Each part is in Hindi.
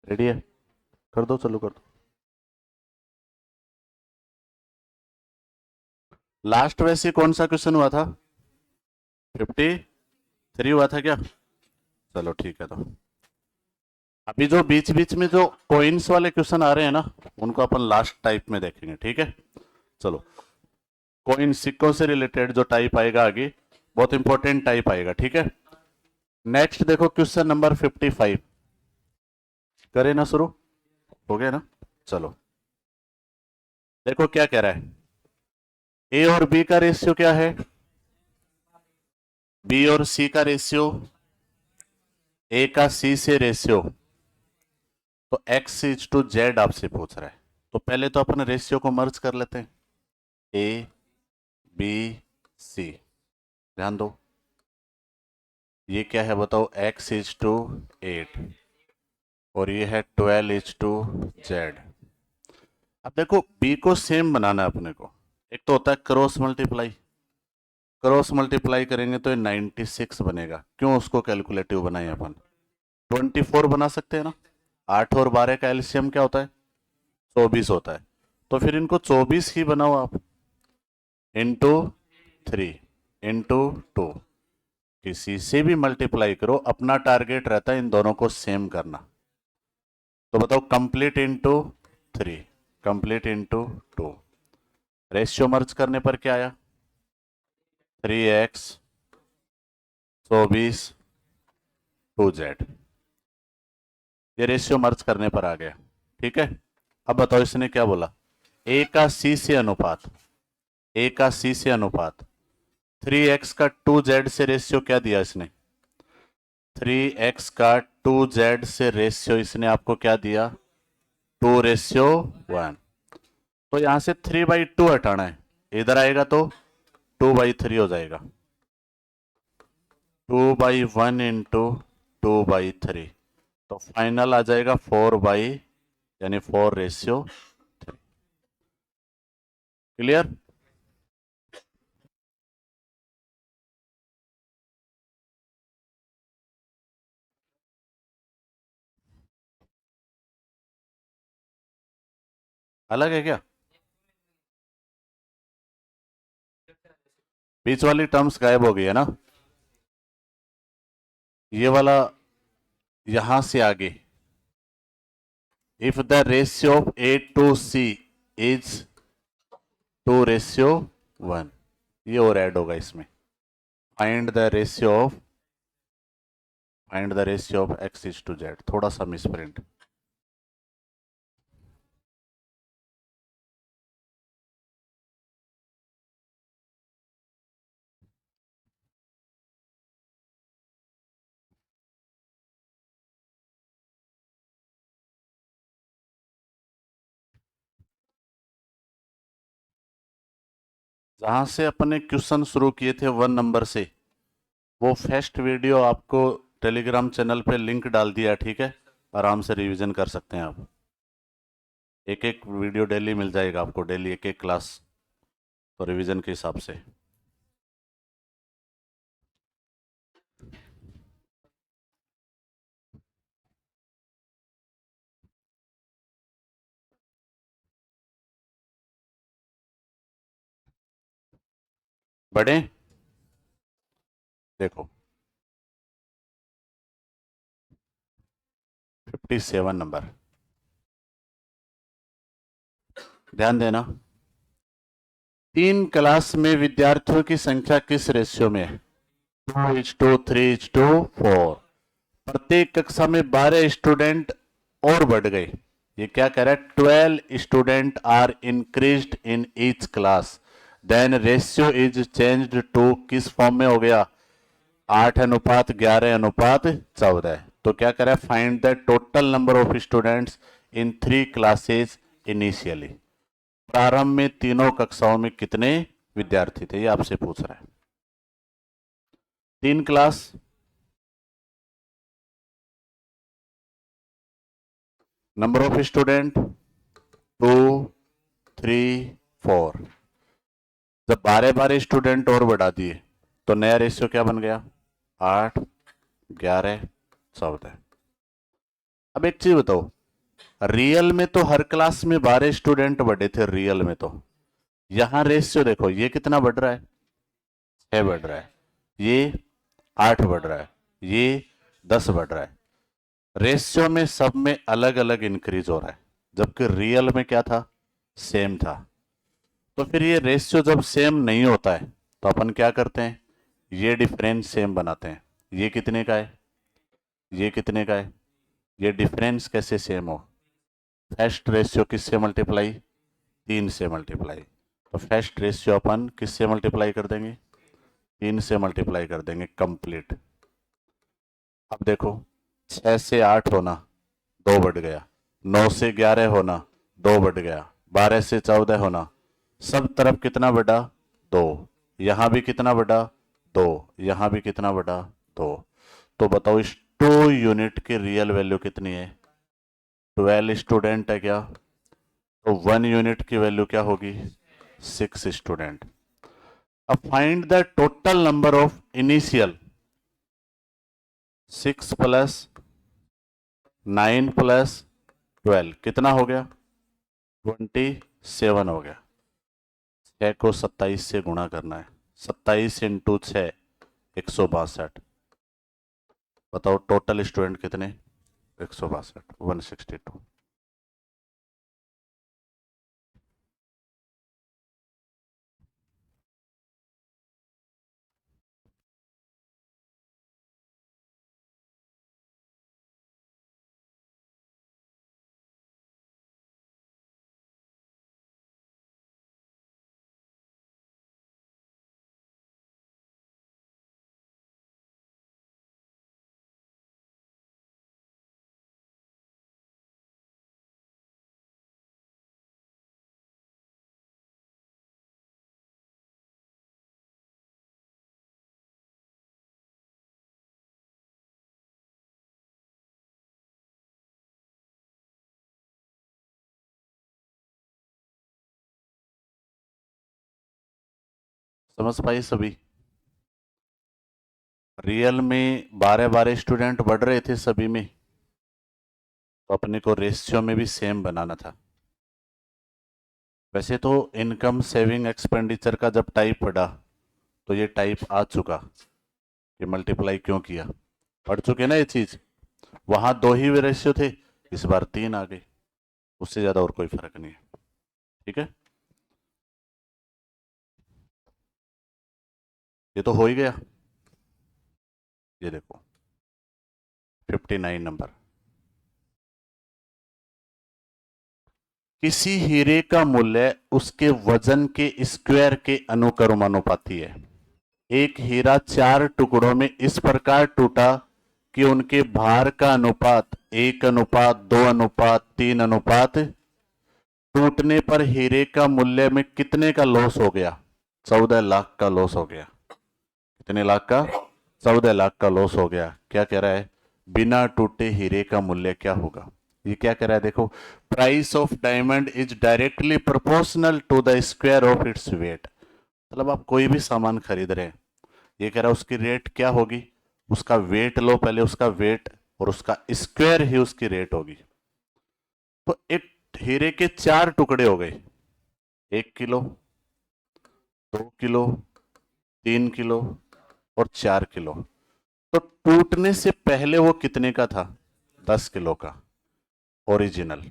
रेडी है? कर दो, चालू कर दो। लास्ट वैसे कौन सा क्वेश्चन हुआ था? 53 हुआ था क्या? चलो ठीक है। तो अभी जो बीच बीच में जो कोइंस वाले क्वेश्चन आ रहे हैं ना, उनको अपन लास्ट टाइप में देखेंगे, ठीक है? चलो, कोइन सिक्कों से रिलेटेड जो टाइप आएगा आगे, बहुत इंपॉर्टेंट टाइप आएगा, ठीक है? नेक्स्ट देखो क्वेश्चन नंबर 55। करें ना शुरू? हो गया ना? चलो देखो क्या कह रहा है। ए और बी का रेशियो क्या है? बी और सी का रेशियो, ए का सी से रेशियो, तो एक्स इज टू जेड आपसे पूछ रहा है। तो पहले तो अपन रेशियो को मर्ज कर लेते हैं, ए बी सी। ध्यान दो, ये क्या है बताओ? एक्स इज टू 8 और ये है 12 इज टू जेड। अब देखो बी को सेम बनाना है अपने को। एक तो होता है क्रॉस मल्टीप्लाई, क्रॉस मल्टीप्लाई करेंगे तो ये 96 बनेगा। क्यों उसको कैलकुलेटिव बनाए अपन? 24 बना सकते हैं ना। 8 और 12 का एलसीएम क्या होता है? 24 होता है। तो फिर इनको 24 ही बनाओ आप, इंटू 3 इंटू 2। किसी से भी मल्टीप्लाई करो, अपना टारगेट रहता है इन दोनों को सेम करना। तो बताओ, complete into 3 complete into 2। Ratio merge करने पर क्या आया? 3x 24 2z। ये रेशियो मर्ज करने पर आ गया, ठीक है? अब बताओ इसने क्या बोला? ए का सी से अनुपात, ए का सी से अनुपात, 3x का 2z से रेशियो क्या दिया इसने? 3x का 2z से रेशियो इसने आपको क्या दिया? 2:1। तो यहां से 3/2 हटाना है, इधर आएगा तो 2/3 हो जाएगा। 2/1 इंटू 2/3, तो फाइनल आ जाएगा 4 यानी 4:3। क्लियर? अलग है क्या? बीच वाली टर्म्स गायब हो गई है ना? ये वाला यहां से आगे, if the ratio of A to C is 2:1, ये और ऐड होगा इसमें। Find the ratio of X is to Z. थोड़ा सा मिसप्रिंट। जहां से अपने क्वेश्चन शुरू किए थे 1 नंबर से, वो फर्स्ट वीडियो आपको टेलीग्राम चैनल पे लिंक डाल दिया, ठीक है? आराम से रिवीजन कर सकते हैं आप। एक एक वीडियो डेली मिल जाएगा आपको, डेली एक एक क्लास, तो रिवीजन के हिसाब से। बढ़े? देखो 57 नंबर, ध्यान देना। 3 क्लास में विद्यार्थियों की संख्या किस रेशियो में है? 2:3 3:4। प्रत्येक कक्षा में 12 स्टूडेंट और बढ़ गए। ये क्या कह रहा है? 12 student are increased in each class, then ratio is changed to, किस फॉर्म में हो गया? 8:11:14। तो क्या कह रहा है? Find the total number of students in 3 classes initially. प्रारंभ में तीनों कक्षाओं में कितने विद्यार्थी थे, ये आपसे पूछ रहा है। 3 क्लास, नंबर ऑफ स्टूडेंट 2 3 4। जब 12 स्टूडेंट और बढ़ा दिए तो नया रेशियो क्या बन गया? 8:11:14। अब एक चीज बताओ, रियल में तो हर क्लास में 12 स्टूडेंट बढ़े थे रियल में, तो यहां रेशियो देखो ये कितना बढ़ रहा है, 6 बढ़ रहा है, ये 8 बढ़ रहा है, ये 10 बढ़ रहा है। रेशियो में सब में अलग अलग इंक्रीज हो रहा है, जबकि रियल में क्या था, सेम था। तो फिर ये रेशियो जब सेम नहीं होता है तो अपन क्या करते हैं, ये डिफरेंस सेम बनाते हैं। ये कितने का है, ये कितने का है, ये डिफरेंस कैसे सेम हो, फर्स्ट रेशियो किससे मल्टीप्लाई, 3 से मल्टीप्लाई। तो फर्स्ट रेशियो अपन किससे मल्टीप्लाई कर देंगे, 3 से मल्टीप्लाई कर देंगे, कंप्लीट। अब देखो 6 से 8 होना, 2 बढ़ गया, 9 से 11 होना, 2 बढ़ गया, 12 से 14 होना, सब तरफ कितना बढ़ा, 2। यहां भी कितना बढ़ा, 2। यहां भी कितना बढ़ा, 2। तो बताओ इस 2 यूनिट की रियल वैल्यू कितनी है, 12 स्टूडेंट है क्या, तो 1 यूनिट की वैल्यू क्या होगी, 6 स्टूडेंट। अब find the total number of initial, 6 plus 9 plus 12 कितना हो गया, 27 हो गया। 6 को 27 से गुणा करना है, 27 इंटू 6 162। बताओ टोटल स्टूडेंट कितने, 162, 162। समझ पाई सभी, रियल में 12 स्टूडेंट बढ़ रहे थे सभी में, तो अपने को रेशियो में भी सेम बनाना था। वैसे तो इनकम सेविंग एक्सपेंडिचर का जब टाइप पढ़ा तो ये टाइप आ चुका, ये मल्टीप्लाई क्यों किया, पढ़ चुके ना ये चीज। वहां 2 ही रेशियो थे, इस बार 3 आ गए, उससे ज्यादा और कोई फर्क नहीं है। ठीक है, ये तो हो ही गया। ये देखो 59 नंबर, किसी हीरे का मूल्य उसके वजन के स्क्वायर के अनुक्रमानुपाती है। एक हीरा 4 टुकड़ों में इस प्रकार टूटा कि उनके भार का अनुपात 1:2:3 टूटने पर हीरे का मूल्य में कितने का लॉस हो गया, 14 लाख का लॉस हो गया। कितने लाख का, 14 लाख का लॉस हो गया। क्या कह रहा है, बिना टूटे हीरे का मूल्य क्या होगा। ये क्या कह रहा है देखो, price of diamond is directly proportional to the square of its weight. मतलब आप कोई भी सामान खरीद रहे हैं, ये कह रहा है उसकी रेट क्या होगी, उसका वेट लो पहले, उसका वेट और उसका स्क्वायर ही उसकी रेट होगी। तो एक हीरे के 4 टुकड़े हो गए, 1 किलो, 2 किलो, 3 किलो और 4 किलो। तो टूटने से पहले वो कितने का था, 10 किलो का ओरिजिनल।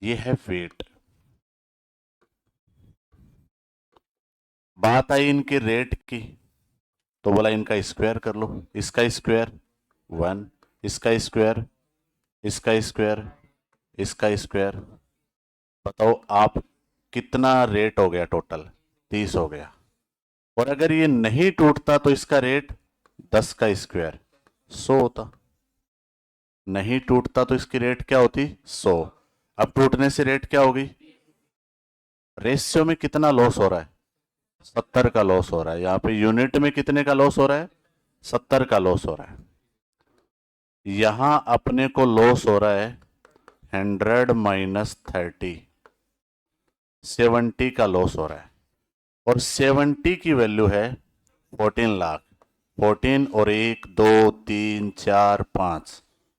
ये है वेट। बात आई इनके रेट की, तो बोला इनका स्क्वायर कर लो, इसका स्क्वायर 1, इसका स्क्वायर, इसका स्क्वायर, इसका स्क्वायर। बताओ आप कितना रेट हो गया टोटल, 30 हो गया। और अगर ये नहीं टूटता तो इसका रेट 10 का स्क्वायर 100 होता। नहीं टूटता तो इसकी रेट क्या होती, 100। अब टूटने से रेट क्या होगी, रेशियो में कितना लॉस हो रहा है, 70 का लॉस हो रहा है। यहां पे यूनिट में कितने का लॉस हो रहा है, 70 का लॉस हो रहा है। यहां अपने को लॉस हो रहा है 100 माइनस 30, 70 का लॉस हो रहा है। और 70 की वैल्यू है 14 लाख। 14 और 1 2 3 4 5,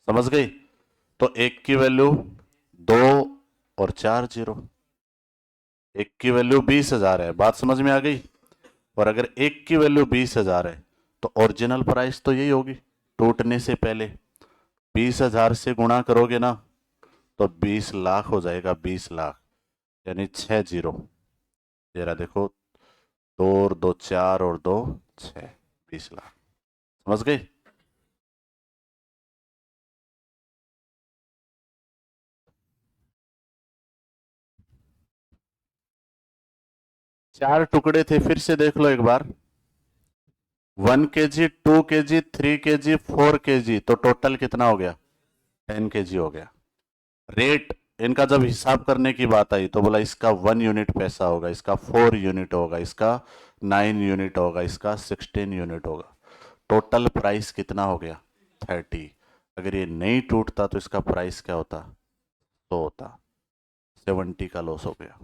समझ गई। तो एक की वैल्यू 2 और 4 जीरो, एक की वैल्यू 20,000 है, बात समझ में आ गई। और अगर एक की वैल्यू 20,000 है तो ओरिजिनल प्राइस तो यही होगी टूटने से पहले। 20,000 से गुणा करोगे ना तो 20 लाख हो जाएगा, 20 लाख यानी 6 जीरो। जरा देखो, 2 और 2 4 और 2 6, 20 लाख। समझ गए? चार टुकड़े थे, फिर से देख लो एक बार। 1 kg, 2 kg, 3 kg, 4 kg, तो टोटल कितना हो गया? 10 kg हो गया। रेट इनका जब हिसाब करने की बात आई तो बोला इसका 1 यूनिट पैसा होगा, इसका 4 यूनिट होगा, इसका 9 यूनिट होगा, इसका 16 यूनिट होगा। टोटल प्राइस कितना हो गया? 30। अगर ये नहीं टूटता तो इसका प्राइस क्या होता? तो होता 70 का लॉस हो गया।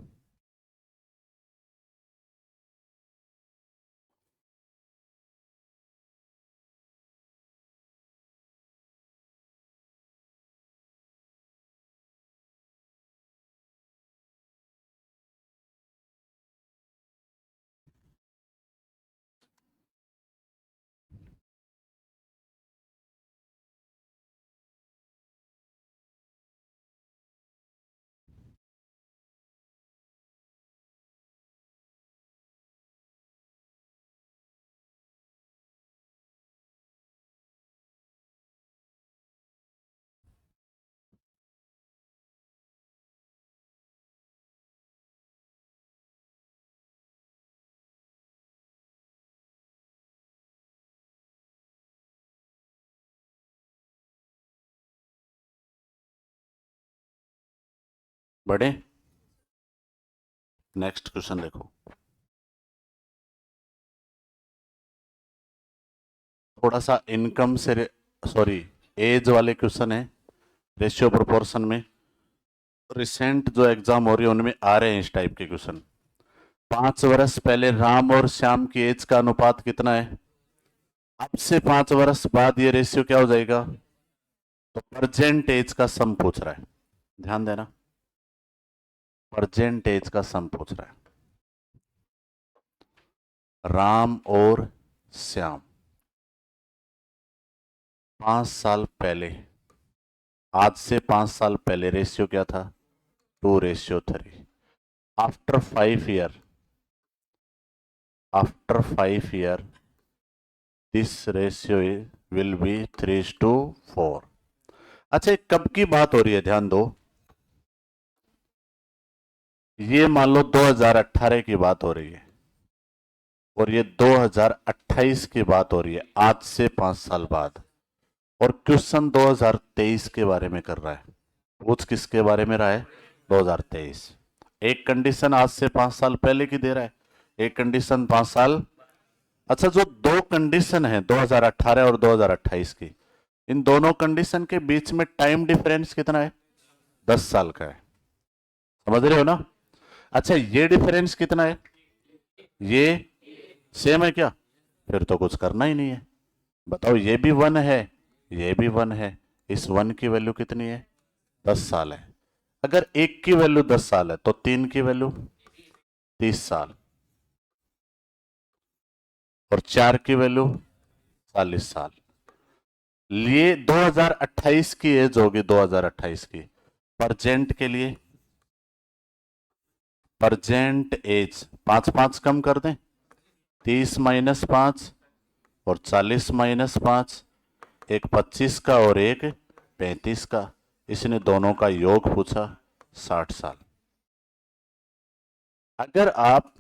बढ़े, नेक्स्ट क्वेश्चन देखो। थोड़ा सा इनकम से, सॉरी, एज वाले क्वेश्चन है, रेशियो प्रोपोर्शन में। रिसेंट जो एग्जाम हो रही है उनमें आ रहे हैं इस टाइप के क्वेश्चन। 5 वर्ष पहले राम और श्याम की एज का अनुपात कितना है? अब से 5 वर्ष बाद ये रेशियो क्या हो जाएगा? तो प्रेजेंट एज का सम पूछ रहा है, ध्यान देना। प्रेजेंट एज का सम पूछ रहा है। राम और श्याम 5 साल पहले, आज से 5 साल पहले रेशियो क्या था? 2:3। After 5 year, after 5 year this ratio will be 3:4। अच्छा, ये कब की बात हो रही है? ध्यान दो, ये मान लो 2018 की बात हो रही है और ये 2028 की बात हो रही है, आज से 5 साल बाद। और क्वेश्चन 2023 के बारे में कर रहा है। पूछ किसके बारे में रहा है? 2023। एक कंडीशन आज से 5 साल पहले की दे रहा है, एक कंडीशन 5 साल। अच्छा, जो दो कंडीशन है 2018 और 2028 की, इन दोनों कंडीशन के बीच में टाइम डिफरेंस कितना है? 10 साल का है। समझ रहे हो ना? अच्छा, ये डिफरेंस कितना है? ये सेम है क्या? फिर तो कुछ करना ही नहीं है। बताओ, ये भी 1 है, ये भी 1 है, इस 1 की वैल्यू कितनी है? 10 साल है। अगर एक की वैल्यू 10 साल है तो 3 की वैल्यू 30 साल, और 4 की वैल्यू 40 साल। लिए 2028 की एज होगी, 2028 की। प्रजेंट के लिए, प्रजेंट एज 5 5 कम कर दें, 30 - 5 और 40 - 5, एक 25 का और एक 35 का। इसने दोनों का योग पूछा, 60 साल। अगर आप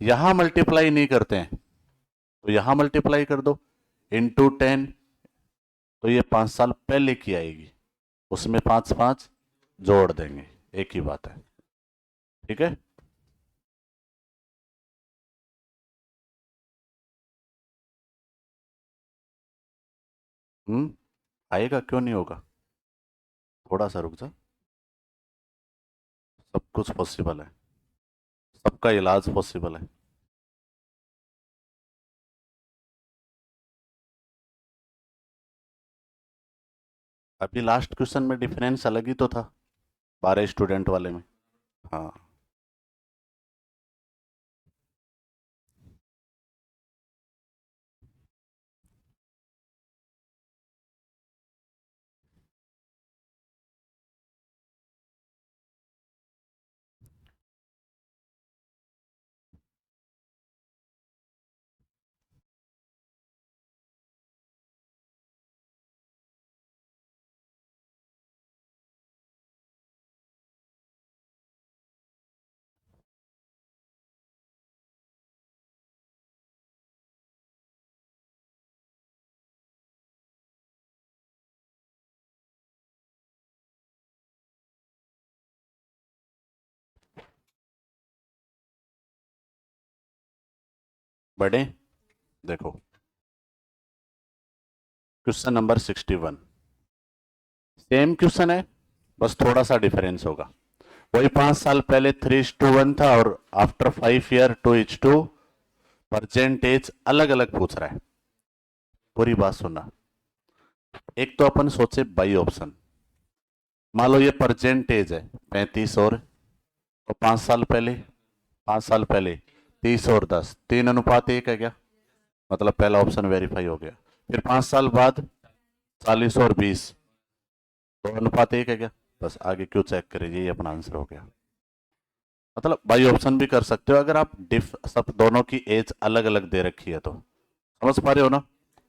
यहां मल्टीप्लाई नहीं करते हैं तो यहां मल्टीप्लाई कर दो, × 10, तो ये 5 साल पहले की आएगी, उसमें 5 5 जोड़ देंगे, एक ही बात है। ठीक है? आएगा, क्यों नहीं होगा? थोड़ा सा रुक जा, सब कुछ पॉसिबल है, सबका इलाज पॉसिबल है। अभी लास्ट क्वेश्चन में डिफरेंस अलग ही तो था 12 स्टूडेंट वाले में। हाँ बढ़े, देखो क्वेश्चन नंबर 61, सेम क्वेश्चन है, बस थोड़ा सा डिफरेंस होगा। वही 5 साल पहले 3:1 था और आफ्टर 5 ईयर 2:2, परसेंटेज अलग अलग पूछ रहा है। पूरी बात सुनना। एक तो अपन सोचे बाई ऑप्शन, मान लो ये परसेंटेज है 35 और तो 5 साल पहले 30 और 10, 3:1 है क्या, मतलब पहला ऑप्शन वेरीफाई हो गया। फिर 5 साल बाद 40 और 20, 2:1 है क्या, बस आगे क्यों चेक करें, यही अपना आंसर हो गया। मतलब बाई ऑप्शन भी कर सकते हो अगर आप डिफ सब दोनों की एज अलग अलग दे रखी है तो। समझ पा रहे हो ना,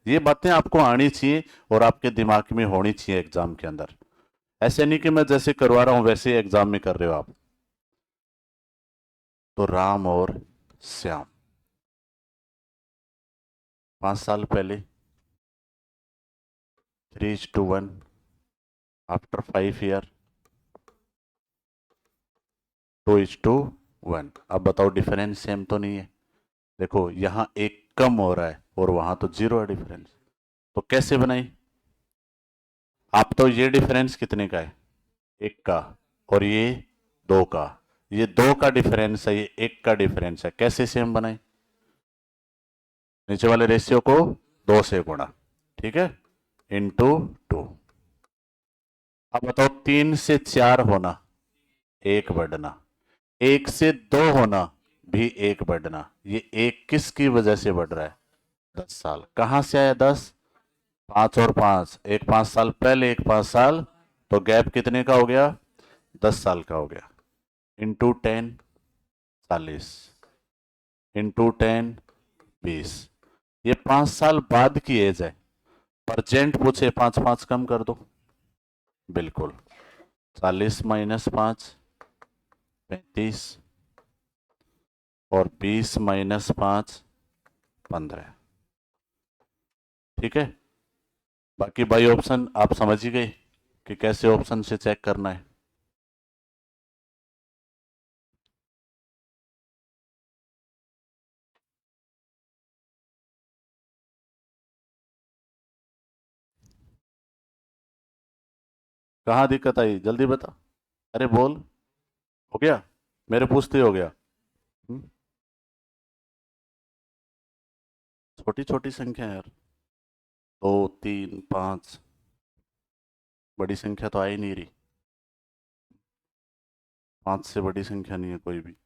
ये बातें आपको आनी चाहिए और आपके दिमाग में होनी चाहिए एग्जाम के अंदर। ऐसे नहीं कि मैं जैसे करवा रहा हूं वैसे ही एग्जाम में कर रहे हो आप। तो राम और श्याम 5 साल पहले 3:1, आफ्टर 5 ईयर 2:1। अब बताओ डिफरेंस सेम तो नहीं है। देखो यहां एक कम हो रहा है और वहां तो जीरो है डिफरेंस, तो कैसे बनाई। आप तो ये डिफरेंस कितने का है, 1 का, और ये 2 का, ये 2 का डिफरेंस है, ये 1 का डिफरेंस है, कैसे सेम बनाए। नीचे वाले रेशियो को 2 से गुणा, ठीक है, × 2। अब बताओ 3 से 4 होना, 1 बढ़ना, 1 से 2 होना भी 1 बढ़ना, ये 1 किसकी वजह से बढ़ रहा है, 10 साल। कहां से आया 10, 5 और 5, एक 5 साल पहले एक 5 साल, तो गैप कितने का हो गया, 10 साल का हो गया। × 10 40, × 10 20, ये 5 साल बाद की एज है। परसेंट पूछे 5 5 कम कर दो, बिल्कुल 40 - 5 35 और 20 - 5 15, ठीक है। बाकी बाई ऑप्शन आप समझ ही गए कि कैसे ऑप्शन से चेक करना है। कहाँ दिक्कत आई जल्दी बता, अरे बोल, हो गया, मेरे पूछते ही हो गया। छोटी छोटी संख्या है यार, 2 3 5, बड़ी संख्या तो आ ही नहीं रही, 5 से बड़ी संख्या नहीं है कोई भी।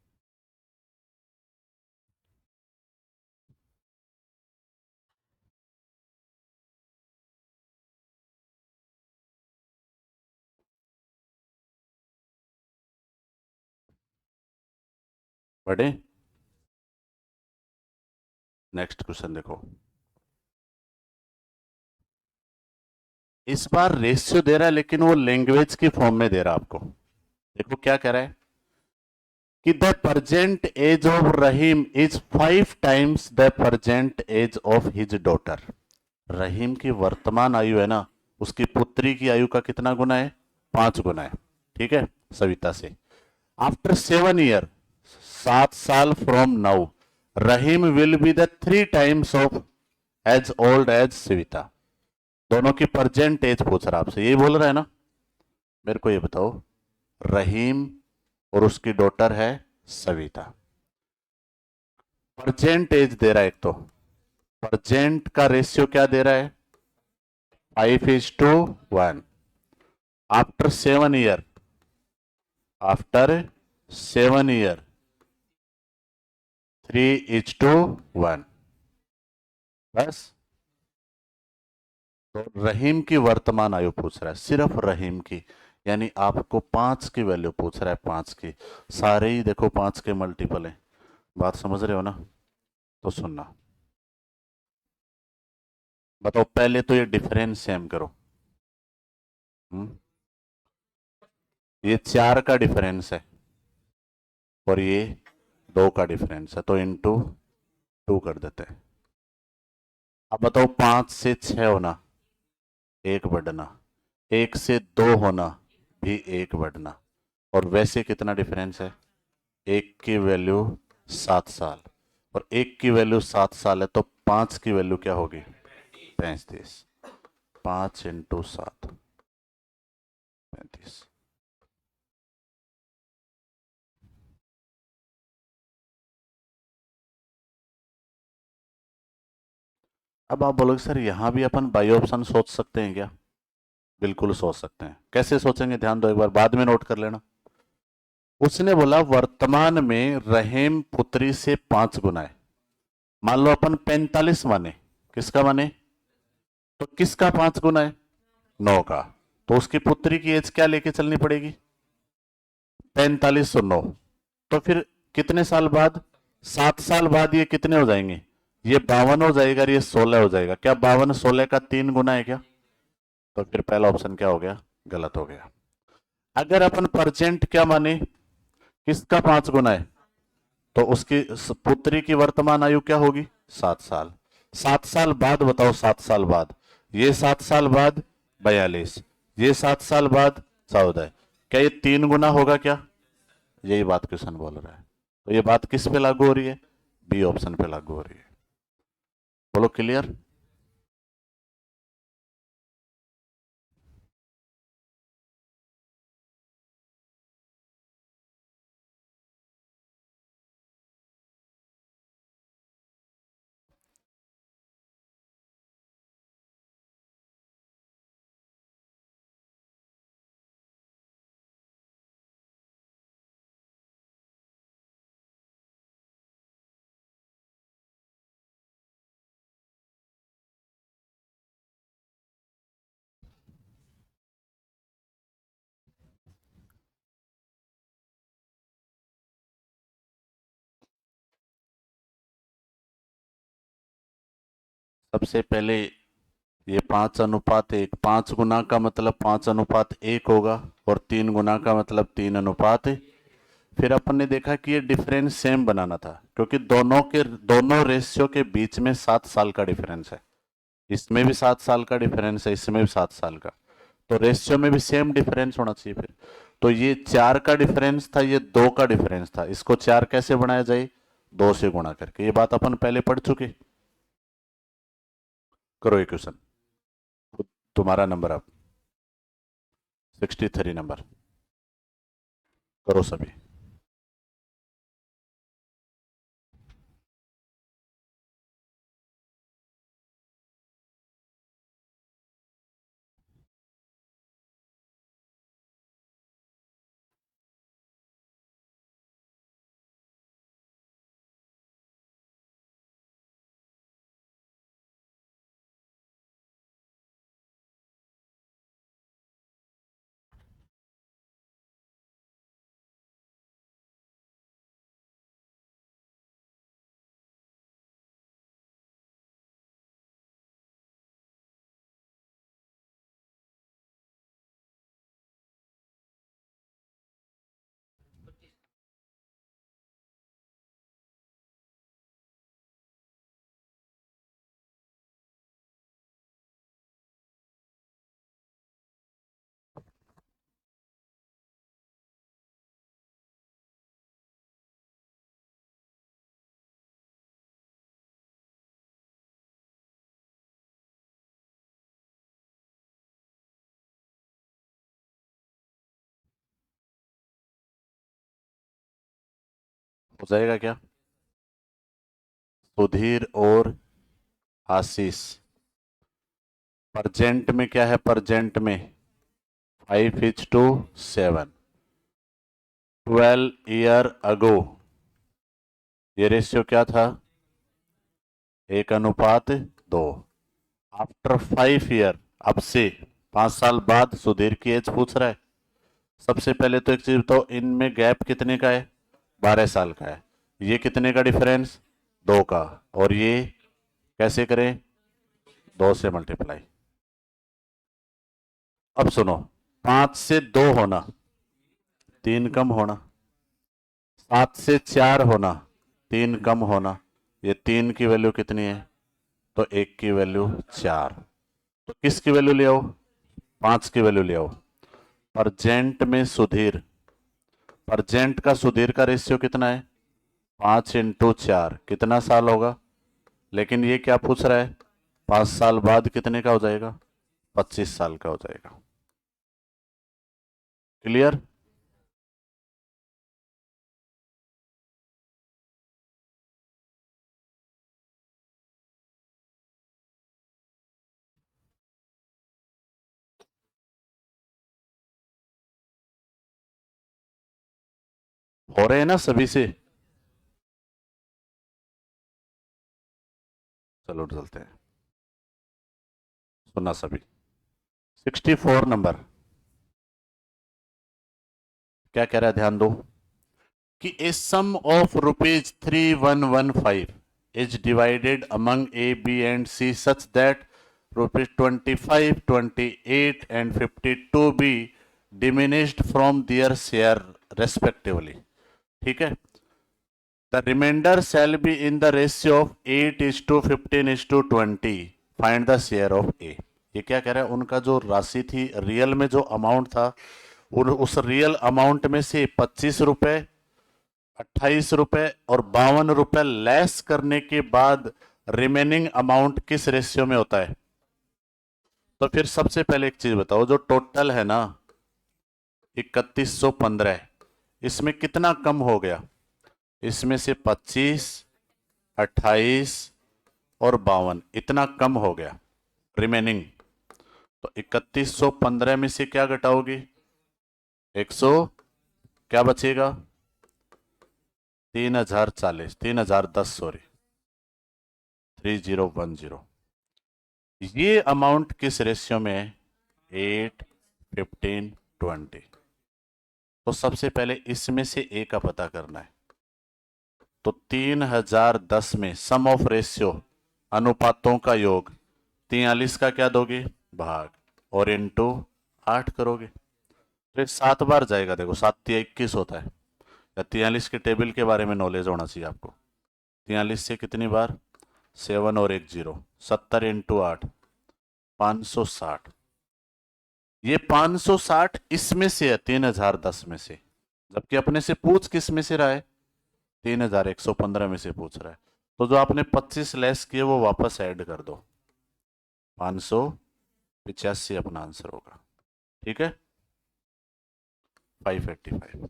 बड़े, नेक्स्ट क्वेश्चन देखो, इस बार रेशियो दे रहा है लेकिन वो लैंग्वेज की फॉर्म में दे रहा है आपको। देखो क्या कह रहा है कि the present age of Rahim is 5 times the present age of his daughter. Rahim की वर्तमान आयु है ना, उसकी पुत्री की आयु का कितना गुना है, 5 गुना है, ठीक है, सविता से। आफ्टर 7 ईयर, 7 साल from now, Rahim will be the 3 times of age old age Savita. दोनों की प्रेजेंट एज पूछ रहा आपसे, यही बोल रहा है ना। मेरे को ये बताओ, रहीम और उसकी डॉटर है सविता, प्रेजेंट एज दे रहा है, एक तो प्रेजेंट का रेशियो क्या दे रहा है, 5:1, आफ्टर 7 ईयर, आफ्टर 7 ईयर 3:1, बस। तो रहीम की वर्तमान आयु पूछ रहा है, सिर्फ रहीम की, यानी आपको 5 की वैल्यू पूछ रहा है, 5 की। सारे ही देखो 5 के मल्टीपल हैं। बात समझ रहे हो ना? तो सुनना, बताओ पहले तो ये डिफरेंस सेम करो। हम्म? ये 4 का डिफरेंस है और ये 2 का डिफरेंस है, तो इनटू 2 कर देते हैं। अब बताओ 5 से 6 होना, 1 बढ़ना, 1 से 2 होना भी 1 बढ़ना, और वैसे कितना डिफरेंस है? 1 की वैल्यू 7 साल, और 1 की वैल्यू 7 साल है, तो 5 की वैल्यू क्या होगी? 35। 5 × 7, 35। अब आप बोलोगे सर यहां भी अपन बाई ऑप्शन सोच सकते हैं क्या? बिल्कुल सोच सकते हैं। कैसे सोचेंगे, ध्यान दो, एक बार बाद में नोट कर लेना। उसने बोला वर्तमान में रहीम पुत्री से 5 गुना है। मान लो अपन 45 माने, किसका माने? तो किसका 5 गुना है? 9 का। तो उसकी पुत्री की एज क्या लेके चलनी पड़ेगी? 45 और 9। तो फिर कितने साल बाद? 7 साल बाद ये कितने हो जाएंगे? ये 52 हो जाएगा और ये 16 हो जाएगा। क्या 52 16 का 3 गुना है क्या? तो फिर पहला ऑप्शन क्या हो गया? गलत हो गया। अगर अपन परसेंट क्या माने, किसका 5 गुना है, तो उसकी पुत्री की वर्तमान आयु क्या होगी? 7 साल। 7 साल बाद बताओ, 7 साल बाद, ये 7 साल बाद 42, ये 7 साल बाद 14, क्या ये 3 गुना होगा क्या? यही बात क्वेश्चन बोल रहा है। तो ये बात किस पे लागू हो रही है? बी ऑप्शन पे लागू हो रही है। बोलो क्लियर? सबसे पहले ये 5:1, 5 गुना का मतलब 5:1 होगा, और 3 गुना का मतलब 3:। फिर अपन ने देखा कि ये डिफरेंस सेम बनाना था, क्योंकि दोनों रेशियो के बीच में 7 साल का डिफरेंस है। इसमें भी 7 साल का डिफरेंस है, इसमें भी 7 साल का। तो रेशियो में भी सेम डिफरेंस होना चाहिए फिर। तो ये 4 का डिफरेंस था, ये 2 का डिफरेंस था, इसको 4 कैसे बनाया जाए? 2 से गुणा करके। ये बात अपन पहले पढ़ चुके। करो ये क्वेश्चन। तुम्हारा नंबर अब 63 नंबर। करो सभी। हो जाएगा क्या? सुधीर और आशीष। प्रजेंट में क्या है? प्रजेंट में 5:7। 12 ईयर अगो ये रेशियो क्या था? 1:2। आफ्टर 5 ईयर, अब से 5 साल बाद सुधीर की एज पूछ रहा है। सबसे पहले तो एक चीज बताओ, इनमें गैप कितने का है? 12 साल का है। ये कितने का डिफरेंस? 2 का। और ये कैसे करें? 2 से मल्टीप्लाई। अब सुनो, 5 से 2 होना, 3 कम होना, 7 से 4 होना, 3 कम होना, ये 3 की वैल्यू कितनी है? तो 1 की वैल्यू 4। तो किसकी वैल्यू ले आओ? 5 की वैल्यू ले आओ। परजेंट में सुधीर, परजेंट का सुधीर का रेशियो कितना है? 5 × 4 कितना साल होगा? लेकिन ये क्या पूछ रहा है? 5 साल बाद कितने का हो जाएगा? 25 साल का हो जाएगा। क्लियर? हो रहे हैं ना सभी से? चलो चलते हैं, सुना सभी। 64 नंबर क्या कह रहा है, ध्यान दो कि a sum of ₹3115 is divided among A B and C such that ₹25, 28 and 52 B diminished from their share respectively. ठीक है। The remainder shall be in the ratio of 8:15:20। Find the share of A. ये क्या कह रहा है? उनका जो राशि थी, रियल में जो अमाउंट था, उस रियल अमाउंट में से 25 रुपए, 28 रुपए और 52 रुपए लेस करने के बाद रिमेनिंग अमाउंट किस रेशियो में होता है? तो फिर सबसे पहले एक चीज बताओ, जो टोटल है ना 3115, इसमें कितना कम हो गया? इसमें से 25, 28 और 52 इतना कम हो गया रिमेनिंग। तो 3115 में से क्या घटाओगे? 100, क्या बचेगा? 3040, 3010, सॉरी 3010। ये अमाउंट किस रेशियो में है? 8:15:20। तो सबसे पहले इसमें से ए का पता करना है। तो 3010 में सम ऑफ रेशियो, अनुपातों का योग, 43 का क्या दोगे? भाग, और इंटू 8 करोगे। तो 7 बार जाएगा। देखो 7×3 = 21 होता है। या 43 के टेबल के बारे में नॉलेज होना चाहिए आपको। 43 से कितनी बार? 7 और 1 0, 70 × 8, 560। ये 560 इसमें से है, 3010 में से। जबकि अपने से पूछ किस में से रहा है? 3115 में से पूछ रहा है। तो जो आपने 25 लेस किए वो वापस ऐड कर दो, 585 अपना आंसर होगा। ठीक है, 585।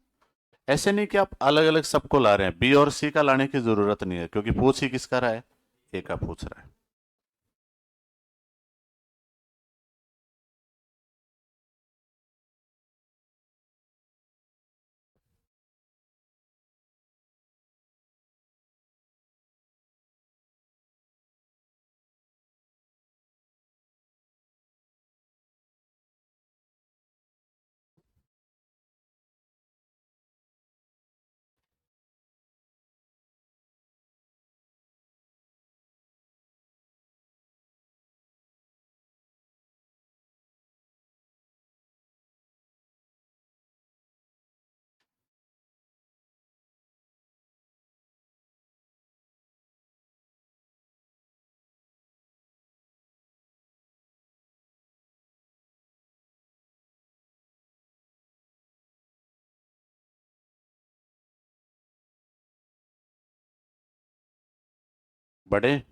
ऐसे नहीं कि आप अलग अलग सबको ला रहे हैं, बी और सी का लाने की जरूरत नहीं है, क्योंकि पूछ ही किसका रहा है? ए का पूछ रहा है। बड़े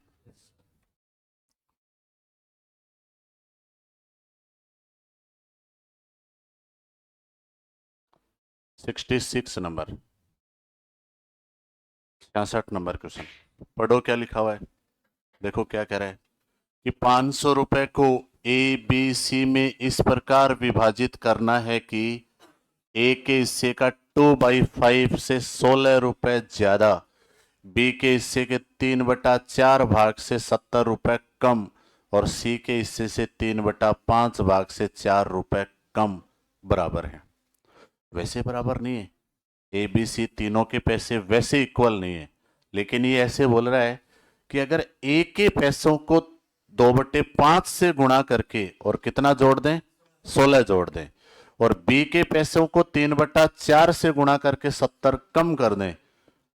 66 नंबर, 66 नंबर क्वेश्चन। पढ़ो क्या लिखा हुआ है, देखो क्या कह रहा है। कि 500 रुपए को ए बी सी में इस प्रकार विभाजित करना है कि ए के हिस्से का 2/5 से 16 रुपए ज्यादा, बी के हिस्से के 3/4 भाग से 70 रुपए कम और सी के हिस्से से 3/5 भाग से 4 रुपए कम बराबर है। वैसे बराबर नहीं है, ए बी सी तीनों के पैसे वैसे इक्वल नहीं है, लेकिन ये ऐसे बोल रहा है कि अगर ए के पैसों को 2/5 से गुणा करके और कितना जोड़ दें, 16 जोड़ दें, और बी के पैसों को 3/4 से गुणा करके 70 कम कर दें,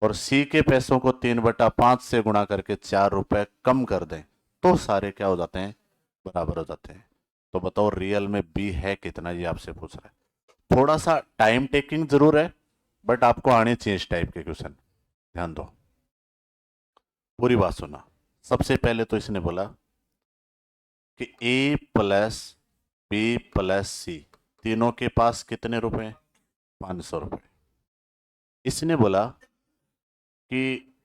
और सी के पैसों को 3/5 से गुणा करके 4 रुपए कम कर दें, तो सारे क्या हो जाते हैं, बराबर हो जाते हैं। तो बताओ रियल में बी है कितना, ये आपसे पूछ रहा है। थोड़ा सा टाइम टेकिंग जरूर है, बट आपको आने चाहिए इस टाइप के क्वेश्चन। ध्यान दो, पूरी बात सुना। सबसे पहले तो इसने बोला कि ए प्लस बी प्लस सी तीनों के पास कितने रुपए, 500 रुपए। इसने बोला कि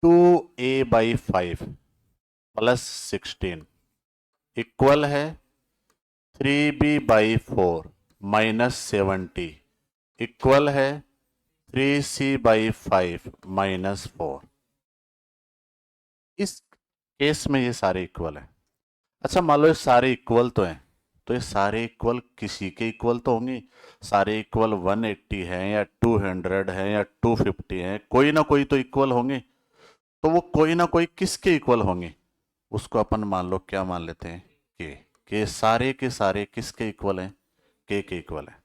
2a/5 प्लस 16 इक्वल है 3b/4 माइनस 70 इक्वल है 3c/5 माइनस 4। इस केस में ये सारे इक्वल हैं। अच्छा मान लो ये सारे इक्वल तो हैं, तो ये सारे इक्वल किसी के इक्वल तो होंगे। सारे इक्वल 180 हैं या 200 हैं या 250 हैं, कोई ना कोई तो इक्वल होंगे। तो वो कोई ना कोई किसके इक्वल होंगे, उसको अपन मान लो क्या मान लेते हैं, के सारे के सारे किसके इक्वल हैं, के इक्वल हैं।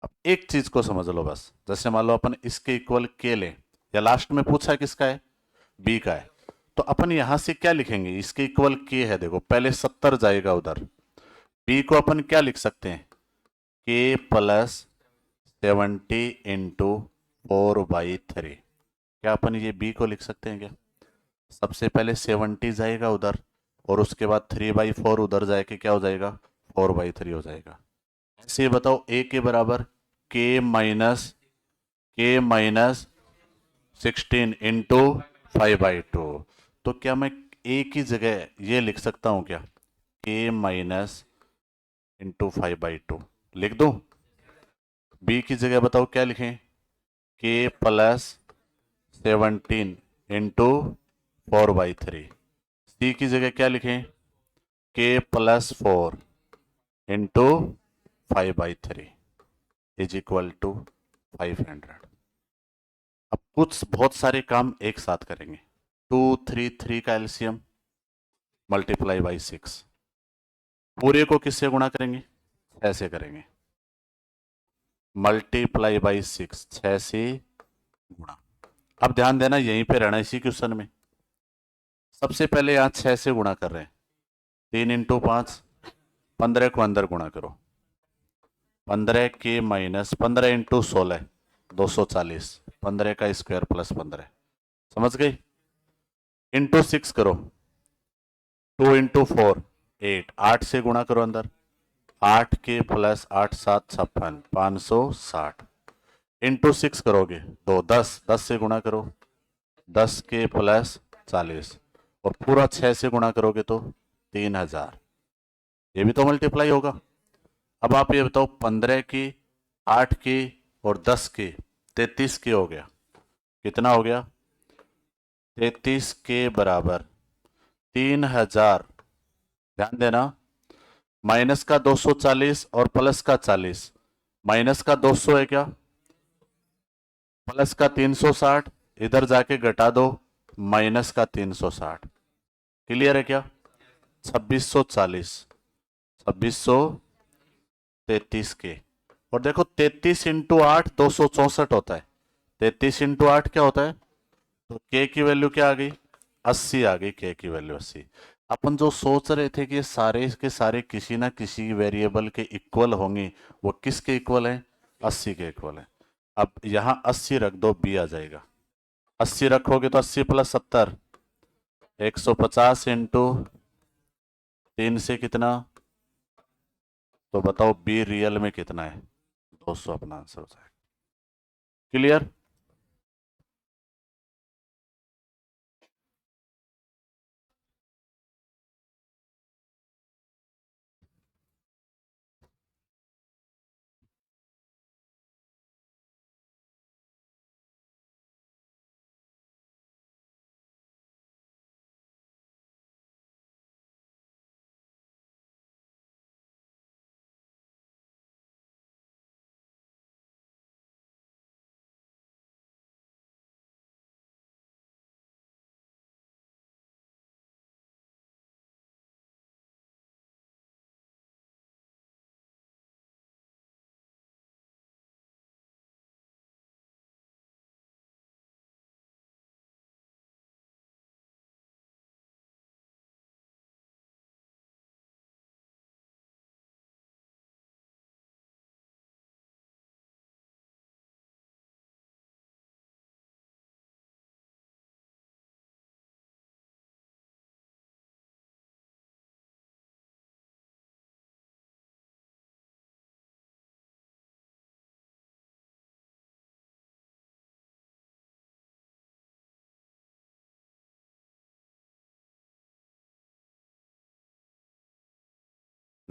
अब एक चीज को समझ लो बस, जैसे मान लो अपन इसके इक्वल के लें, या लास्ट में पूछा है किसका है, बी का है, तो अपन यहां से क्या लिखेंगे, इसके इक्वल के है, देखो पहले 70 जाएगा उधर, बी को अपन क्या लिख सकते हैं, के प्लस 70 इंटू 4/3। क्या अपन ये बी को लिख सकते हैं क्या, सबसे पहले 70 जाएगा उधर और उसके बाद 3/4 उधर जाके क्या हो जाएगा, 4/3 हो जाएगा। ऐसे बताओ ए के बराबर के माइनस 16 इंटू 5/2। तो क्या मैं ए की जगह ये लिख सकता हूं क्या, के माइनस इंटू 5/2 लिख दूं। बी की जगह बताओ क्या लिखें, के प्लस 17 इंटू 4/3। सी की जगह क्या लिखें, K plus 4 into 5/3 is equal to 500। अब कुछ बहुत सारे काम एक साथ करेंगे। 2 3 का एलसीएम मल्टीप्लाई बाई 6, पूरे को किससे गुणा करेंगे, 6 से करेंगे, मल्टीप्लाई बाई 6 6 से गुणा। अब ध्यान देना यहीं पे रहना इसी क्वेश्चन में। सबसे पहले यहां 6 से गुणा कर रहे हैं, 3 इंटू 5, 15 को अंदर गुणा करो, 15 के माइनस 15 इंटू 16 240, 15 का स्क्वायर प्लस 15, समझ गई। इंटू 6 करो, 2 इंटू 4 8, 8 से गुणा करो अंदर, 8 के प्लस 8 7 56 560, इंटू 6 करोगे 2 10, 10 से गुणा करो, 10 के प्लस 40, और पूरा 6 से गुणा करोगे तो 3000। ये भी तो मल्टीप्लाई होगा। अब आप ये बताओ 15 की, 8 की और 10 की, 33 की हो गया, कितना हो गया, 33 के बराबर 3000। ध्यान देना, माइनस का 240 और प्लस का 40, माइनस का 200 है क्या, प्लस का 360, इधर जाके घटा दो, माइनस का 360, क्लियर है क्या, 2640, 2633 के। और देखो 33 इंटू 8 264 होता है, 33 इंटू 8 क्या होता है, तो के की वैल्यू क्या आ गई, 80 आ गई, के की वैल्यू 80। अपन जो सोच रहे थे कि ये सारे के सारे किसी ना किसी वेरिएबल के इक्वल होंगे, वो किसके इक्वल है, 80 के इक्वल है। अब यहां 80 रख दो, बी आ जाएगा। 80 रखोगे तो 80 प्लस 70 150 इंटू 3 से कितना, तो बताओ बी रियल में कितना है, 200 अपना आंसर हो जाएगा। क्लियर।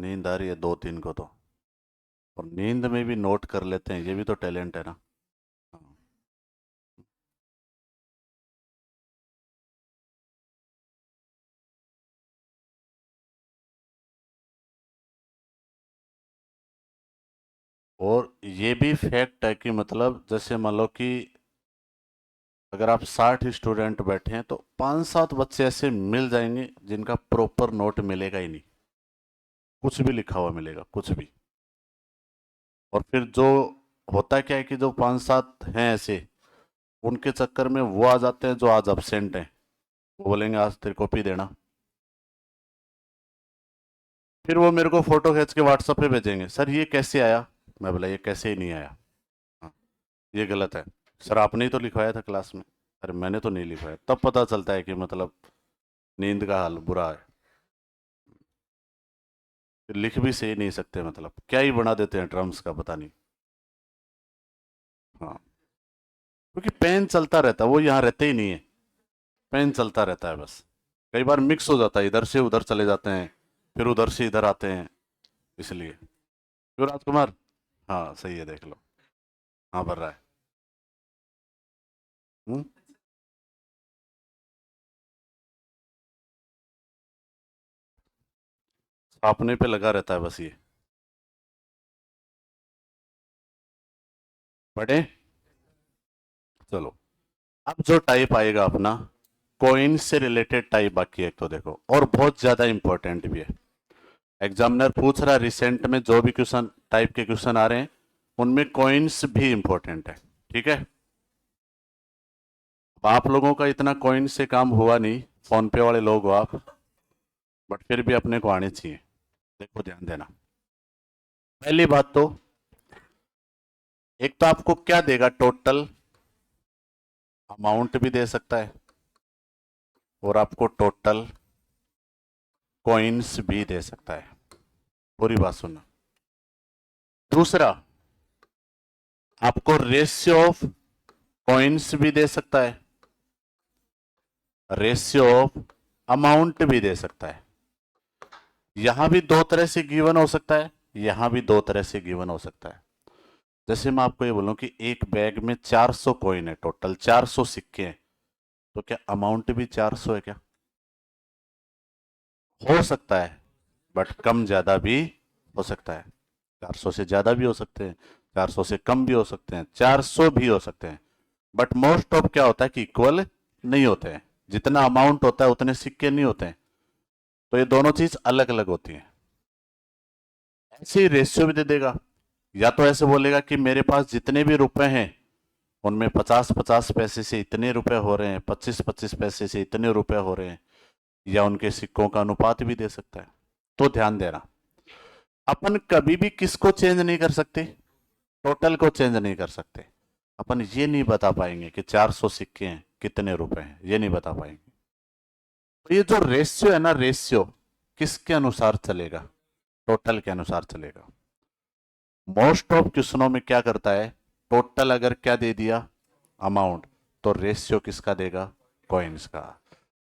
नींद आ रही है 2-3 को तो, और नींद में भी नोट कर लेते हैं, ये भी तो टैलेंट है ना। हाँ। और ये भी फैक्ट है कि मतलब जैसे मान लो कि अगर आप 60 स्टूडेंट बैठे हैं तो 5-7 बच्चे ऐसे मिल जाएंगे जिनका प्रॉपर नोट मिलेगा ही नहीं, कुछ भी लिखा हुआ मिलेगा, कुछ भी। और फिर जो होता क्या है कि जो 5-7 हैं ऐसे, उनके चक्कर में वो आ जाते हैं जो आज अब्सेंट हैं, वो बोलेंगे आज तेरी कॉपी देना। फिर वो मेरे को फोटो खींच के व्हाट्सएप पे भेजेंगे, सर ये कैसे आया। मैं बोला ये कैसे ही नहीं आया, हाँ, ये गलत है। सर आपने ही तो लिखवाया था क्लास में। अरे मैंने तो नहीं लिखवाया। तब पता चलता है कि मतलब नींद का हाल बुरा है। फिर लिख भी सही नहीं सकते, मतलब क्या ही बना देते हैं ड्रम्स का, पता नहीं। हाँ, क्योंकि पेन चलता रहता है, वो यहाँ रहते ही नहीं है। पेन चलता रहता है बस। कई बार मिक्स हो जाता है, इधर से उधर चले जाते हैं, फिर उधर से इधर आते हैं, इसलिए। क्यों राजकुमार। हाँ सही है, देख लो। हाँ भर रहा है। हम्म। छापने पे लगा रहता है बस ये। पढ़े। चलो, अब जो टाइप आएगा अपना, कॉइन से रिलेटेड टाइप बाकी है एक तो देखो, और बहुत ज्यादा इंपॉर्टेंट भी है। एग्जामिनर पूछ रहा है रिसेंट में जो भी क्वेश्चन टाइप के क्वेश्चन आ रहे हैं, उनमें कॉइन्स भी इंपॉर्टेंट है। ठीक है। अब आप लोगों का इतना कॉइन से काम हुआ नहीं, फोन पे वाले लोग हो आप, बट फिर भी अपने को आने चाहिए। देखो ध्यान देना। पहली बात तो, एक तो आपको क्या देगा, टोटल अमाउंट भी दे सकता है, और आपको टोटल कॉइन्स भी दे सकता है। पूरी बात सुनना। दूसरा, आपको रेशियो ऑफ कॉइन्स भी दे सकता है, रेशियो ऑफ अमाउंट भी दे सकता है। यहां भी दो तरह से गिवन हो सकता है, यहां भी दो तरह से गिवन हो सकता है। जैसे मैं आपको ये बोलूं कि एक बैग में 400 कॉइन है, टोटल 400 सिक्के हैं, तो क्या अमाउंट भी 400 है क्या। हो सकता है, बट कम ज्यादा भी हो सकता है। 400 से ज्यादा भी हो सकते हैं, 400 से कम भी हो सकते हैं, 400 भी हो सकते हैं। बट मोस्ट ऑफ क्या होता है कि इक्वल नहीं होते हैं। जितना अमाउंट होता है उतने सिक्के नहीं होते हैं। तो ये दोनों चीज अलग अलग होती हैं। ऐसे ही रेशियो भी दे देगा, या तो ऐसे बोलेगा कि मेरे पास जितने भी रुपए हैं उनमें 50-50 पैसे से इतने रुपए हो रहे हैं, 25-25 पैसे से इतने रुपए हो रहे हैं, या उनके सिक्कों का अनुपात भी दे सकता है। तो ध्यान देना, अपन कभी भी किसको चेंज नहीं कर सकते, टोटल को चेंज नहीं कर सकते। अपन ये नहीं बता पाएंगे कि 400 सिक्के हैं कितने रुपए हैं, ये नहीं बता पाएंगे। तो ये जो रेशियो है ना, रेशियो किसके अनुसार चलेगा, टोटल के अनुसार चलेगा। मोस्ट ऑफ क्वेश्चनों में क्या करता है, टोटल अगर क्या दे दिया, अमाउंट, तो रेशियो किसका देगा, कॉइन्स का।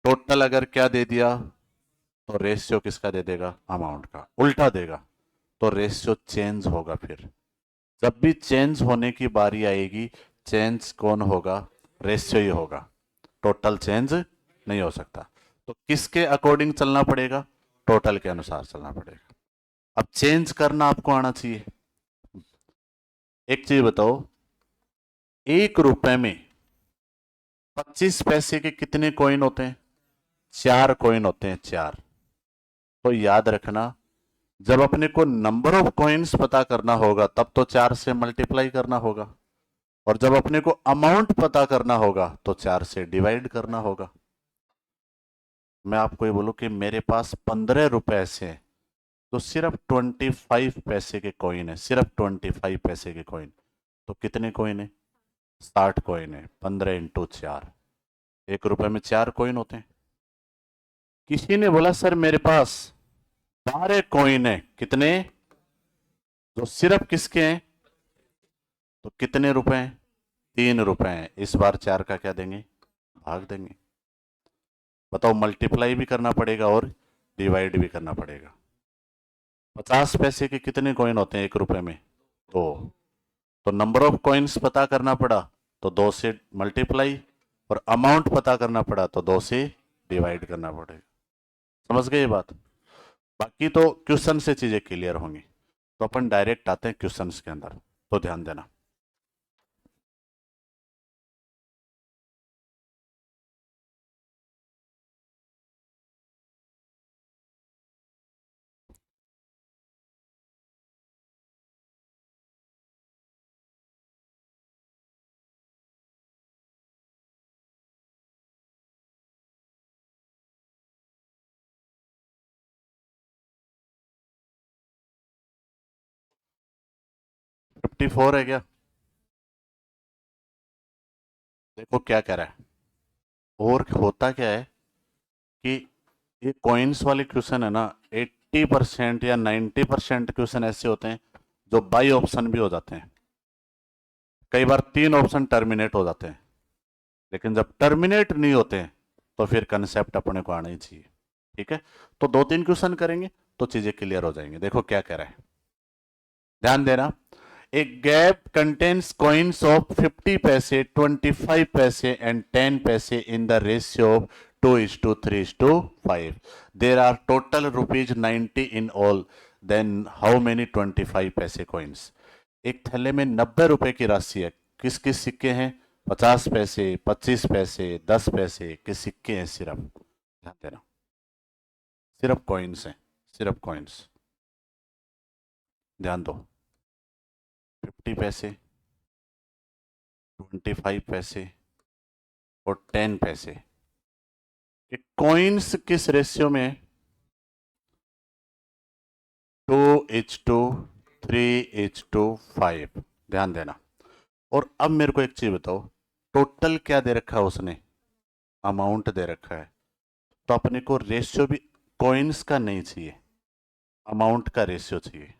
टोटल अगर क्या दे दिया, तो रेशियो किसका दे देगा, अमाउंट का। उल्टा देगा तो रेशियो चेंज होगा। फिर जब भी चेंज होने की बारी आएगी, चेंज कौन होगा, रेशियो ही होगा। टोटल चेंज नहीं हो सकता। तो किसके अकॉर्डिंग चलना पड़ेगा, टोटल के अनुसार चलना पड़ेगा। अब चेंज करना आपको आना चाहिए। एक चीज बताओ, 1 रुपए में 25 पैसे के कितने कॉइन होते हैं, 4 कॉइन होते हैं, 4। तो याद रखना, जब अपने को नंबर ऑफ कॉइन्स पता करना होगा तब तो 4 से मल्टीप्लाई करना होगा, और जब अपने को अमाउंट पता करना होगा तो 4 से डिवाइड करना होगा। मैं आपको ये बोलूं कि मेरे पास 15 रुपए ऐसे हैं, तो सिर्फ 25 पैसे के कॉइन है, सिर्फ 25 पैसे के कॉइन। तो कितने कॉइन है, 60 कॉइन है। 15 × 4, 1 रुपए में 4 कॉइन होते हैं। किसी ने बोला सर मेरे पास 12 कॉइन है, कितने, जो सिर्फ किसके हैं, तो कितने रुपए हैं, 3 रुपए हैं। इस बार 4 का क्या देंगे, भाग देंगे। बताओ, मल्टीप्लाई भी करना पड़ेगा और डिवाइड भी करना पड़ेगा। 50 पैसे के कितने कॉइन होते हैं 1 रुपए में? 2। तो नंबर ऑफ कॉइन्स पता करना पड़ा तो 2 से मल्टीप्लाई, और अमाउंट पता करना पड़ा तो 2 से डिवाइड करना पड़ेगा। समझ गए ये बात? बाकी तो क्वेश्चन से चीजें क्लियर होंगी। तो अपन डायरेक्ट आते हैं क्वेश्चन के अंदर, तो ध्यान देना। फिफ्टी फोर है क्या? देखो क्या कह रहा है। और होता क्या है कि ये कॉइन्स वाले क्वेश्चन है ना, 80% या 90% क्वेश्चन ऐसे होते हैं जो बाई ऑप्शन भी हो जाते हैं। कई बार 3 ऑप्शन टर्मिनेट हो जाते हैं, लेकिन जब टर्मिनेट नहीं होते हैं तो फिर कंसेप्ट अपने को आना ही चाहिए। ठीक है, तो 2-3 क्वेश्चन करेंगे तो चीजें क्लियर हो जाएंगी। देखो क्या कह रहा है, ध्यान देना। A gap contains coins of 50 paise, 25 paise and 10 paise in the ratio of 2:3:5. There are total rupees 90 in all. Then how many 25 पैसे coins? एक थैले में 90 रुपए की राशि है। किस किस सिक्के हैं? 50 पैसे, 25 पैसे, 10 पैसे के सिक्के हैं सिर्फ। ध्यान देना, सिर्फ कॉइन्स हैं, सिर्फ कॉइन्स। ध्यान दो, 50 पैसे, 25 पैसे और 10 पैसे। कॉइन्स किस रेशियो में? 2:3:5। ध्यान देना। और अब मेरे को एक चीज बताओ, टोटल क्या दे रखा है उसने? अमाउंट दे रखा है। तो अपने को रेशियो भी कॉइन्स का नहीं चाहिए, अमाउंट का रेशियो चाहिए।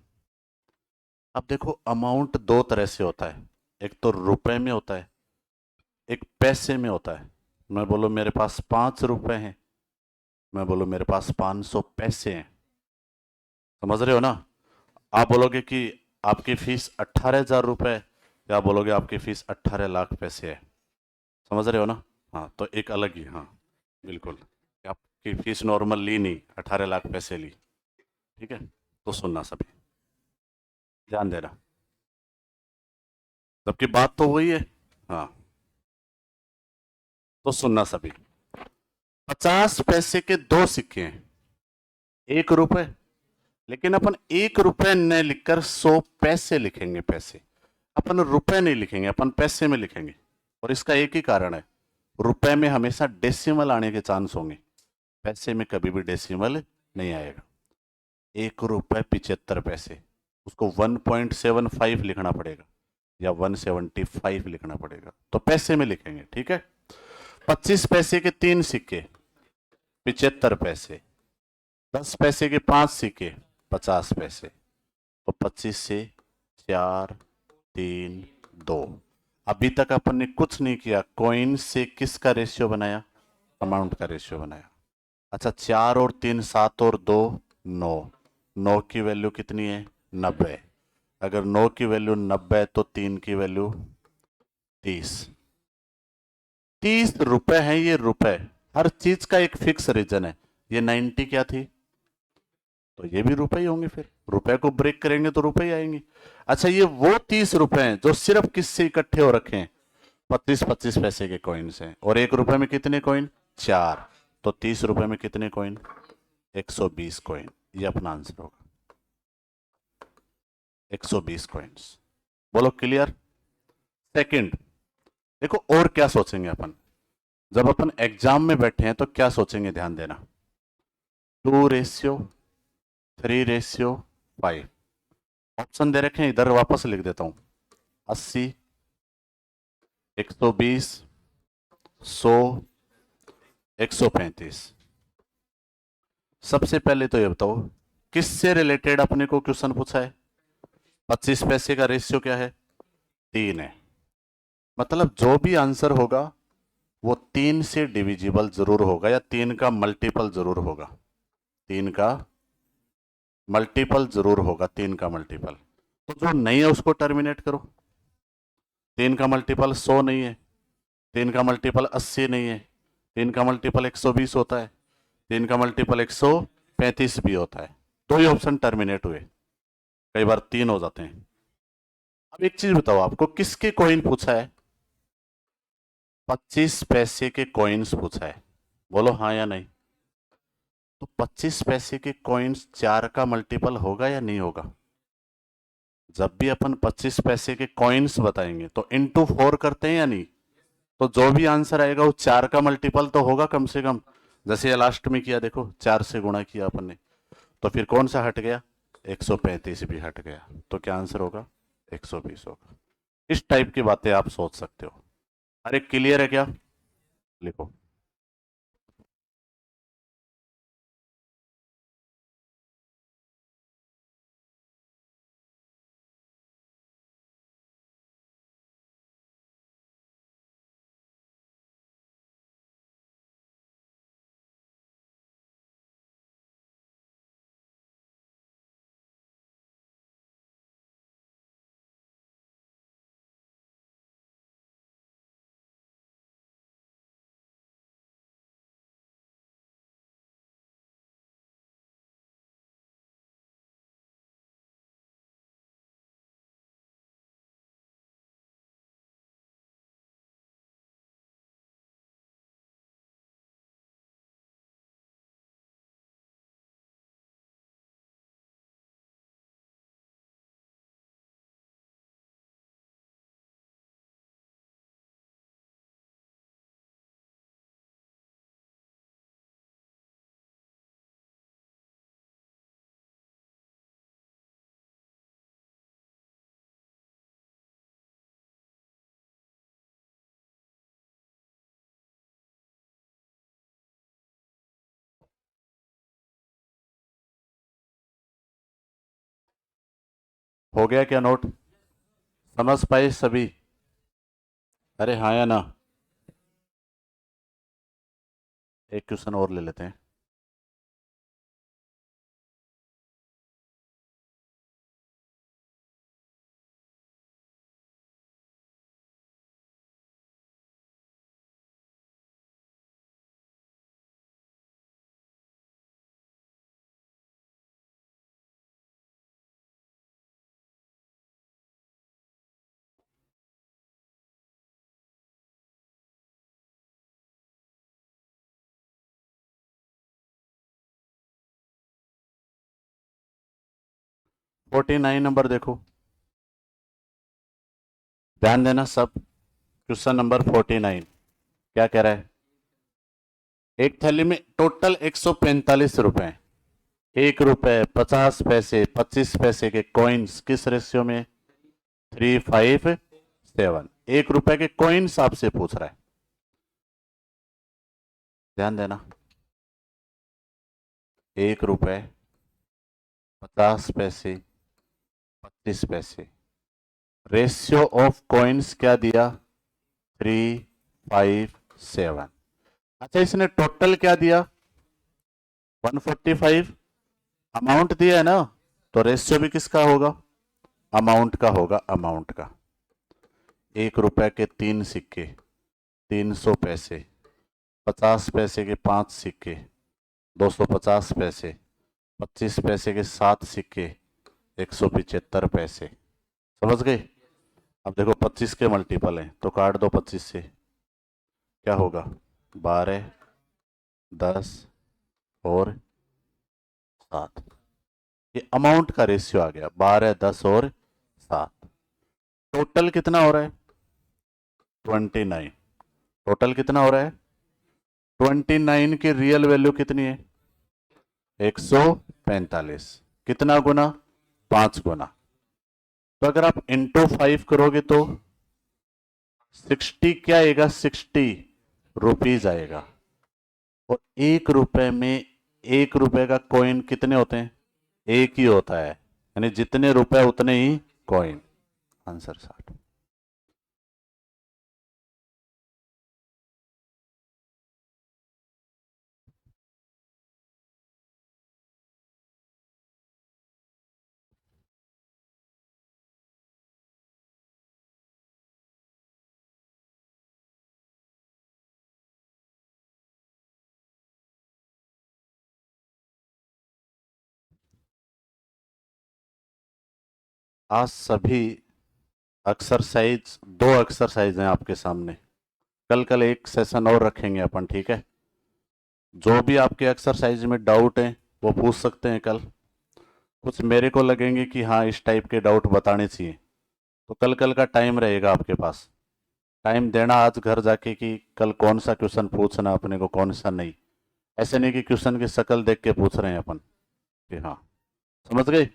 अब देखो, अमाउंट दो तरह से होता है, एक तो रुपए में होता है, एक पैसे में होता है। मैं बोलो मेरे पास 5 रुपए हैं, मैं बोलो मेरे पास 500 पैसे हैं। समझ रहे हो ना? आप बोलोगे कि आपकी फीस 18,000 रुपये, या बोलोगे आपकी फीस 18 लाख पैसे है। समझ रहे हो ना? हाँ, तो एक अलग ही, हाँ बिल्कुल, आपकी फीस नॉर्मल ली नहीं, 18 लाख पैसे ली। ठीक है, तो सुनना सभी, ध्यान देना, सबकी बात तो वही है। हाँ, तो सुनना सभी। 50 पैसे के दो सिक्के हैं, 1 रुपए। लेकिन अपन 1 रुपए न लिखकर 100 पैसे लिखेंगे, पैसे। अपन रुपए नहीं लिखेंगे, अपन पैसे में लिखेंगे। और इसका एक ही कारण है, रुपए में हमेशा डेसिमल आने के चांस होंगे, पैसे में कभी भी डेसिमल नहीं आएगा। 1 रुपए 75 पैसे, उसको 1.75 लिखना पड़ेगा या 175 लिखना पड़ेगा, तो पैसे में लिखेंगे। ठीक है, 25 पैसे के 3 सिक्के, 75 पैसे। 10 पैसे के 5 सिक्के, 50 पैसे। तो 25 से 4, 3, 2। अभी तक अपन ने कुछ नहीं किया, कॉइन से किसका रेशियो बनाया? अमाउंट का रेशियो बनाया। अच्छा, 4 और 3, 7 और 2, 9। 9 की वैल्यू कितनी है? 90। अगर 9 की वैल्यू 90 है तो 3 की वैल्यू 30। 30 रुपए है ये, रुपए। हर चीज का एक फिक्स रीजन है। ये 90 क्या थी, तो ये भी रुपए ही होंगे। फिर रुपए को ब्रेक करेंगे तो रुपए ही आएंगे। अच्छा, ये वो 30 रुपए हैं जो सिर्फ किससे इकट्ठे हो रखे हैं? 25-25 पैसे के कॉइन्स हैं। और 1 रुपए में कितने कॉइन? 4। तो 30 रुपए में कितने कॉइन? 120 कॉइन। ये अपना आंसर होगा, 120 कॉइन्स। बोलो क्लियर? सेकंड, देखो और क्या सोचेंगे अपन जब अपन एग्जाम में बैठे हैं, तो क्या सोचेंगे? ध्यान देना। 2:3:5। ऑप्शन दे रखे हैं, इधर वापस लिख देता हूं। 80, 120, 100, 135। सबसे पहले तो ये बताओ, किससे रिलेटेड अपने को क्वेश्चन पूछा है? 25 पैसे का रेशियो क्या है? 3 है। मतलब जो भी आंसर होगा वो 3 से डिविजिबल जरूर होगा, या 3 का मल्टीपल जरूर होगा। 3 का मल्टीपल जरूर होगा 3 का मल्टीपल। तो जो नहीं है उसको टर्मिनेट करो। 3 का मल्टीपल 100 नहीं है, 3 का मल्टीपल 80 नहीं है, 3 का मल्टीपल 120 होता है, 3 का मल्टीपल 135 भी होता है। दो ही ऑप्शन टर्मिनेट हुए, कई बार 3 हो जाते हैं। अब एक चीज बताओ, आपको किसके कॉइन पूछा है? 25 पैसे के कॉइन्स पूछा है, बोलो हाँ या नहीं। तो 25 पैसे के कॉइन्स 4 का मल्टीपल होगा या नहीं होगा? जब भी अपन 25 पैसे के कॉइन्स बताएंगे तो इंटू 4 करते हैं या नहीं? तो जो भी आंसर आएगा वो 4 का मल्टीपल तो होगा कम से कम। जैसे ये लास्ट में किया, देखो 4 से गुणा किया अपन ने, तो फिर कौन सा हट गया? 135 भी हट गया। तो क्या आंसर होगा? 120 होगा। इस टाइप की बातें आप सोच सकते हो। अरे क्लियर है क्या? लिखो। हो गया क्या नोट? समझ पाए सभी? अरे हाँ या ना? एक क्वेश्चन और ले लेते हैं। फोर्टी नाइन नंबर देखो, ध्यान देना सब। क्वेश्चन नंबर 49 क्या कह रहा है? एक थैली में टोटल 145 रुपए, 1 रुपए 50 पैसे 25 पैसे के कॉइन्स किस रेशियो में? 357। 1 रुपए के कॉइन्स आपसे पूछ रहा है, ध्यान देना। 1 रुपए 50 पैसे 25 पैसे, रेशियो ऑफ कॉइन्स क्या दिया? 357। अच्छा इसने टोटल क्या दिया? 145। अमाउंट दिया है ना, तो रेशियो भी किसका होगा? अमाउंट का होगा, अमाउंट का। 1 रुपए के 3 सिक्के, 300 पैसे, 50 पैसे के 5 सिक्के, 250 पैसे, 25 पैसे के 7 सिक्के, 175 पैसे। समझ गए? अब देखो 25 के मल्टीपल हैं तो काट दो 25 से, क्या होगा? 12, 10 और 7। ये अमाउंट का रेशियो आ गया, 12, 10 और 7। टोटल कितना हो रहा है? 29। टोटल कितना हो रहा है? 29 की रियल वैल्यू कितनी है? 145। कितना गुना? 5 गुना। तो अगर आप इंटू 5 करोगे तो 60 क्या आएगा? 60 रुपीज आएगा। और 1 रुपए में 1 रुपए का कॉइन कितने होते हैं? एक ही होता है, यानी जितने रुपए उतने ही कॉइन। आंसर 60। आज सभी एक्सरसाइज, 2 एक्सरसाइज हैं आपके सामने। कल कल एक सेशन और रखेंगे अपन, ठीक है। जो भी आपके एक्सरसाइज में डाउट है वो पूछ सकते हैं कल। कुछ मेरे को लगेंगे कि हाँ इस टाइप के डाउट बताने चाहिए, तो कल कल का टाइम रहेगा आपके पास। टाइम देना आज घर जाके कि कल कौन सा क्वेश्चन पूछना अपने को, कौन सा नहीं। ऐसे नहीं कि क्वेश्चन की शक्ल देख के पूछ रहे हैं अपन कि हाँ, समझ गए।